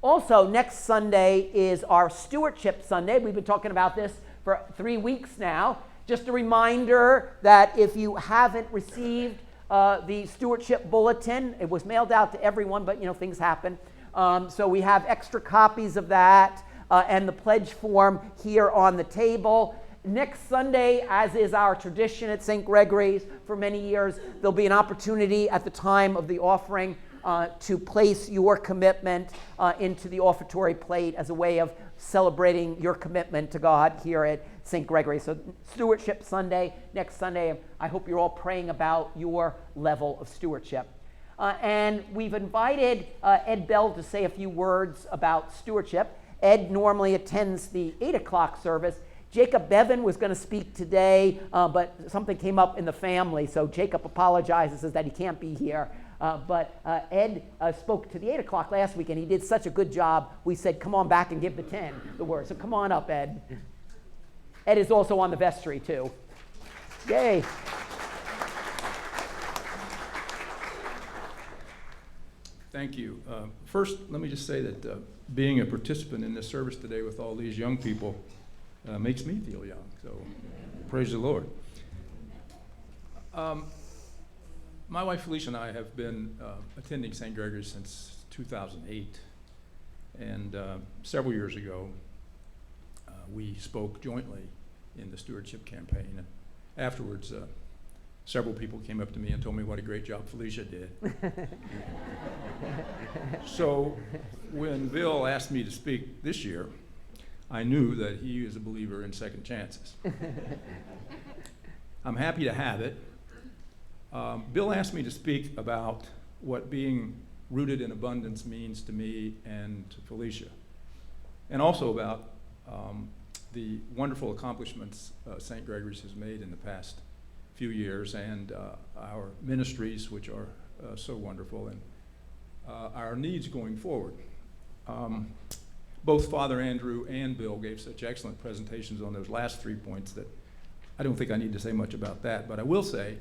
Also, next Sunday is our Stewardship Sunday. We've been talking about this for 3 weeks now. Just a reminder that if you haven't received the Stewardship Bulletin, it was mailed out to everyone, but things happen. So we have extra copies of that and the pledge form here on the table. Next Sunday, as is our tradition at St. Gregory's for many years, there'll be an opportunity at the time of the offering to place your commitment into the offertory plate as a way of celebrating your commitment to God here at St. Gregory. So Stewardship Sunday, next Sunday, I hope you're all praying about your level of stewardship. And we've invited Ed Bell to say a few words about stewardship. Ed normally attends the 8 o'clock service. Jacob Bevan was going to speak today, but something came up in the family, so Jacob apologizes, says that he can't be here. But Ed spoke to the 8 o'clock last week, and he did such a good job, we said, come on back and give the 10 the word. So come on up, Ed. Ed is also on the vestry, too. Yay. Thank you. First, let me just say that being a participant in this service today with all these young people makes me feel young, so praise the Lord. My wife Felicia and I have been attending St. Gregory since 2008, and several years ago we spoke jointly in the stewardship campaign, and afterwards several people came up to me and told me what a great job Felicia did. So when Bill asked me to speak this year, I knew that he is a believer in second chances. I'm happy to have it. Bill asked me to speak about what being rooted in abundance means to me and to Felicia, and also about the wonderful accomplishments St. Gregory's has made in the past few years, and our ministries, which are so wonderful, and our needs going forward. Both Father Andrew and Bill gave such excellent presentations on those last 3 points that I don't think I need to say much about that, but I will say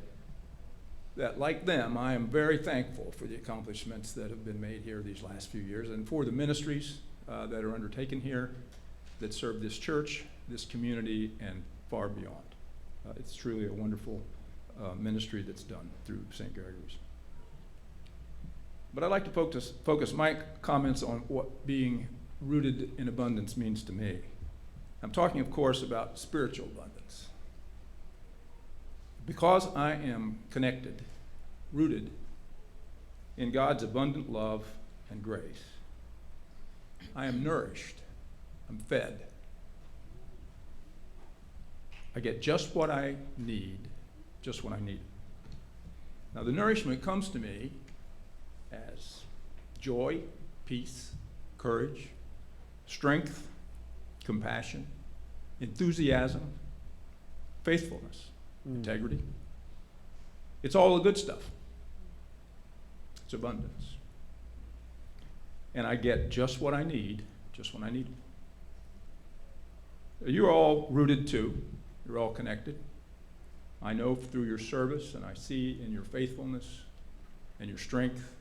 that, like them, I am very thankful for the accomplishments that have been made here these last few years, and for the ministries that are undertaken here that serve this church, this community, and far beyond. It's truly a wonderful ministry that's done through St. Gregory's. But I'd like to focus my comments on what being rooted in abundance means to me. I'm talking, of course, about spiritual abundance. Because I am connected, rooted in God's abundant love and grace, I am nourished, I'm fed. I get just what I need, just when I need it. Now, the nourishment comes to me as joy, peace, courage, strength, compassion, enthusiasm, faithfulness, integrity. It's all the good stuff. It's abundance. And I get just what I need, just when I need it. You're all rooted too. You're all connected. I know through your service, and I see in your faithfulness and your strength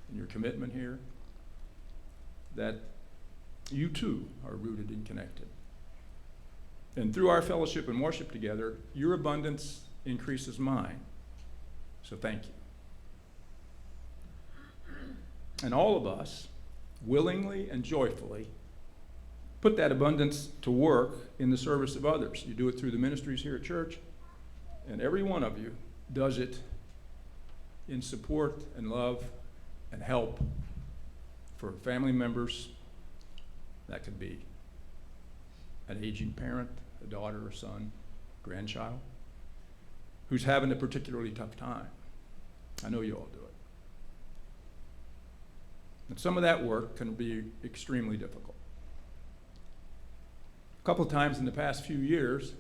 and your commitment here that you too are rooted and connected. And through our fellowship and worship together, your abundance increases mine. So thank you. And all of us, willingly and joyfully, put that abundance to work in the service of others. You do it through the ministries here at church, and every one of you does it in support and love and help for family members. That could be an aging parent, a daughter or son, grandchild, who's having a particularly tough time. I know you all do it. And some of that work can be extremely difficult. A couple of times in the past few years,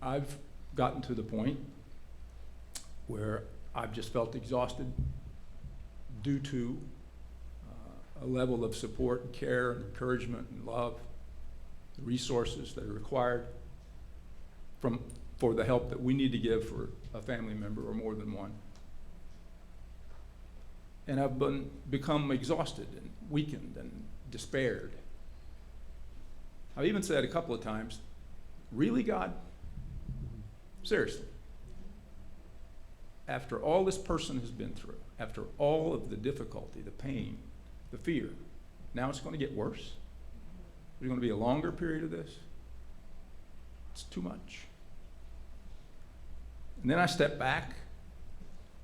I've gotten to the point where I've just felt exhausted due to a level of support and care and encouragement and love, the resources that are required for the help that we need to give for a family member or more than one. And I've become exhausted and weakened and despaired. I've even said a couple of times, really, God? Seriously. After all this person has been through, after all of the difficulty, the pain, the fear, now it's going to get worse? There's going to be a longer period of this? It's too much. And then I step back.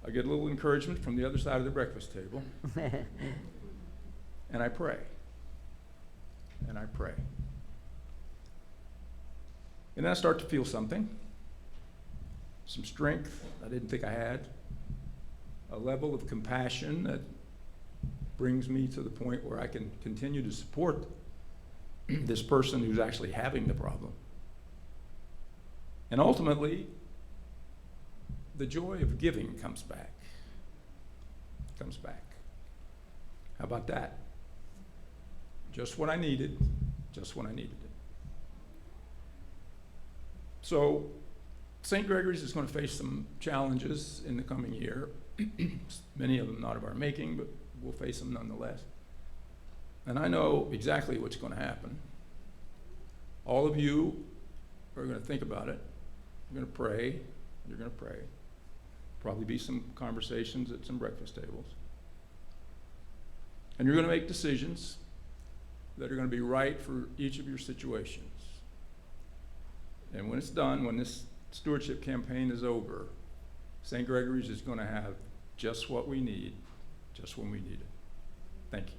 I get a little encouragement from the other side of the breakfast table. And I pray. And I pray. And then I start to feel something. Some strength I didn't think I had. A level of compassion that brings me to the point where I can continue to support this person who's actually having the problem. And ultimately, the joy of giving comes back. Comes back. How about that? Just what I needed, just when I needed it. So, St. Gregory's is going to face some challenges in the coming year. Many of them not of our making, but we'll face them nonetheless. And I know exactly what's going to happen. All of you are going to think about it. You're going to pray. You're going to pray. Probably be some conversations at some breakfast tables. And you're going to make decisions that are going to be right for each of your situations. And when it's done, when this stewardship campaign is over, St. Gregory's is going to have just what we need, just when we need it. Thank you.